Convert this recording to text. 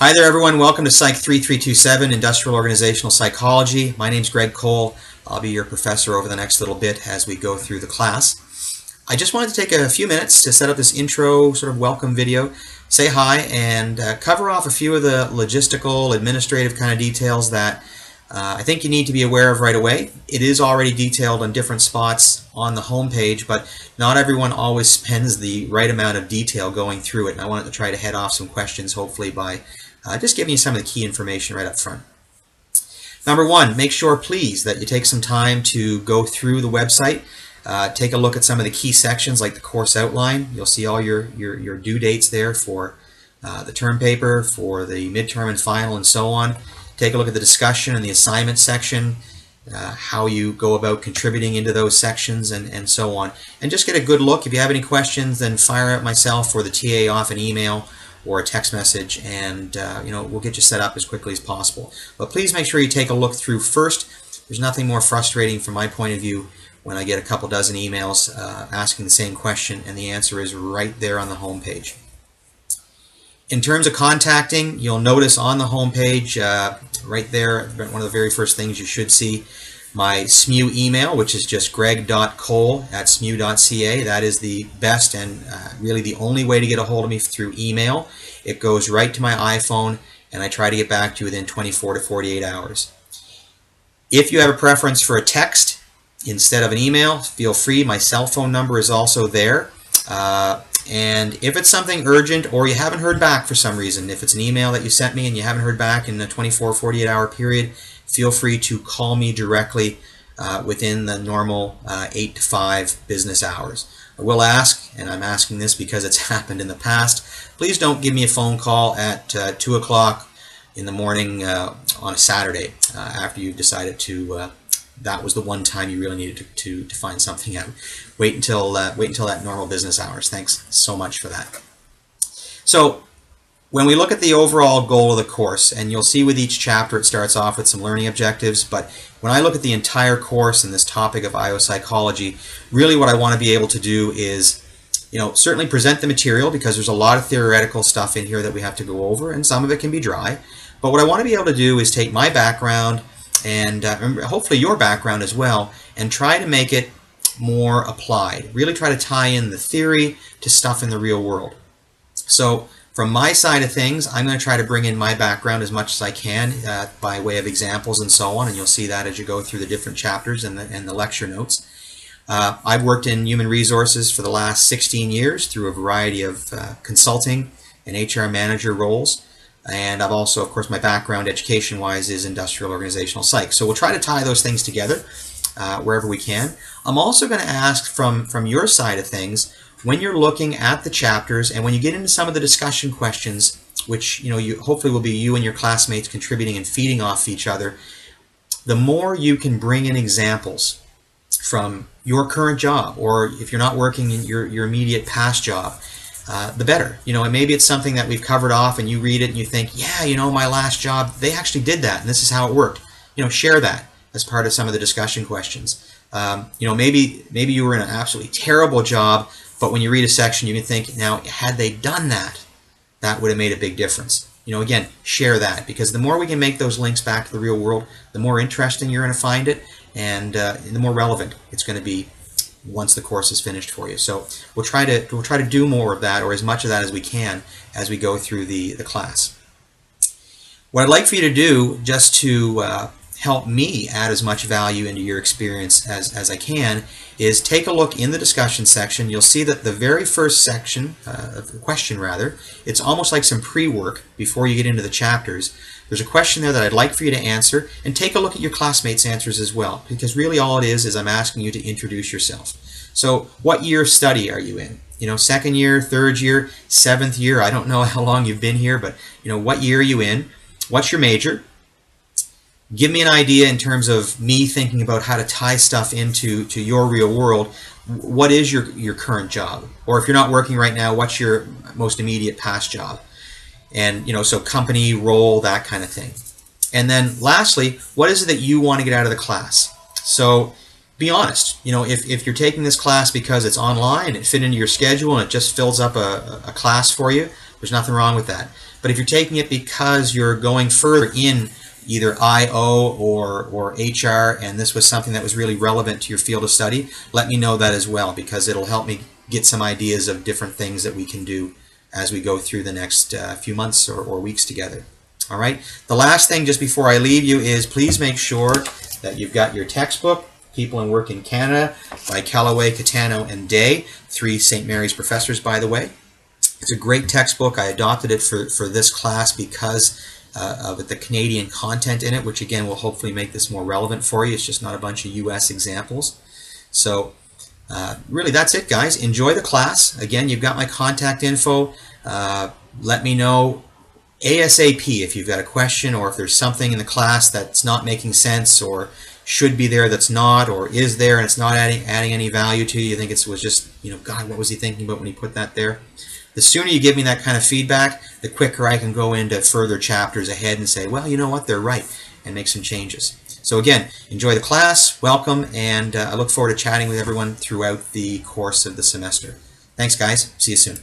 Hi there, everyone. Welcome to Psych 3327, Industrial Organizational Psychology. My name's Greg Cole. I'll be your professor over the next little bit as we go through the class. I just wanted to take a few minutes to set up this intro sort of welcome video, say hi, and cover off a few of the logistical, administrative kind of details that I think you need to be aware of right away. It is already detailed on different spots on the home page, but not everyone always spends the right amount of detail going through it, and I wanted to try to head off some questions hopefully by just giving you some of the key information right up front. Number one, make sure please that you take some time to go through the website, take a look at some of the key sections like the course outline. You'll see all your due dates there for the term paper, for the midterm and final, and so on. Take a look at the discussion and the assignment section, how you go about contributing into those sections, and so on. And just get a good look. If you have any questions, then fire out myself or the TA off an email or a text message, and we'll get you set up as quickly as possible. But please make sure you take a look through first. There's nothing more frustrating from my point of view when I get a couple dozen emails asking the same question, and the answer is right there on the home page. In terms of contacting, you'll notice on the home page, right there, one of the very first things you should see, my SMU email, which is just greg.cole@smu.ca. That is the best and really the only way to get a hold of me through email. It goes right to my iPhone, and I try to get back to you within 24 to 48 hours. If you have a preference for a text instead of an email, feel free. My cell phone number is also there. And if it's something urgent or you haven't heard back for some reason, if it's an email that you sent me and you haven't heard back in a 24 or 48 hour period, feel free to call me directly within the normal 8 to 5 business hours. I will ask, and I'm asking this because it's happened in the past, please don't give me a phone call at 2 o'clock in the morning on a Saturday after you've decided to that was the one time you really needed to find something out. Wait until that normal business hours. Thanks so much for that. So when we look at the overall goal of the course, and you'll see with each chapter it starts off with some learning objectives, but when I look at the entire course and this topic of IO psychology, really what I want to be able to do is certainly present the material, because there's a lot of theoretical stuff in here that we have to go over, and some of it can be dry. But what I want to be able to do is take my background and hopefully your background as well, and try to make it more applied. Really try to tie in the theory to stuff in the real world. So from my side of things, I'm going to try to bring in my background as much as I can by way of examples and so on, and you'll see that as you go through the different chapters and the lecture notes. I've worked in human resources for the last 16 years through a variety of consulting and HR manager roles. And I've also, of course, my background education-wise is industrial organizational psych. So we'll try to tie those things together wherever we can. I'm also going to ask from your side of things, when you're looking at the chapters and when you get into some of the discussion questions, which you hopefully will be you and your classmates contributing and feeding off each other, the more you can bring in examples from your current job, or if you're not working in your immediate past job, the better. And maybe it's something that we've covered off and you read it and you think, yeah, my last job, they actually did that and this is how it worked. Share that as part of some of the discussion questions. Maybe you were in an absolutely terrible job, but when you read a section you can think, now had they done that, that would have made a big difference. Again, share that, because the more we can make those links back to the real world, the more interesting you're going to find it, and the more relevant it's going to be once the course is finished for you. So we'll try to do more of that, or as much of that as we can, as we go through the class. What I'd like for you to do, just to help me add as much value into your experience as I can, is take a look in the discussion section. You'll see that the very first section, question rather, it's almost like some pre-work before you get into the chapters. There's a question there that I'd like for you to answer, and take a look at your classmates' answers as well, because really all it is I'm asking you to introduce yourself. So what year of study are you in? Second year, third year, seventh year, I don't know how long you've been here, but what year are you in? What's your major? Give me an idea in terms of me thinking about how to tie stuff into your real world. What is your current job? Or if you're not working right now, what's your most immediate past job? And so company, role, that kind of thing. And then lastly, what is it that you want to get out of the class? So be honest. If you're taking this class because it's online, it fit into your schedule and it just fills up a class for you, there's nothing wrong with that. But if you're taking it because you're going further in either IO or HR, and this was something that was really relevant to your field of study, let me know that as well, because it'll help me get some ideas of different things that we can do as we go through the next few months or weeks together. All right. The last thing just before I leave you is please make sure that you've got your textbook, People and Work in Canada by Callaway, Catano, and Day, 3 St. Mary's professors, by the way. It's a great textbook. I adopted it for this class because of the Canadian content in it, which again will hopefully make this more relevant for you. It's just not a bunch of US examples. So really that's it, guys. Enjoy the class. Again, you've got my contact info. Let me know ASAP if you've got a question, or if there's something in the class that's not making sense or should be there that's not, or is there and it's not adding any value to you. You think it was just, God, what was he thinking about when he put that there? The sooner you give me that kind of feedback, the quicker I can go into further chapters ahead and say, well, you know what, they're right, and make some changes. So again, enjoy the class, welcome, and I look forward to chatting with everyone throughout the course of the semester. Thanks, guys. See you soon.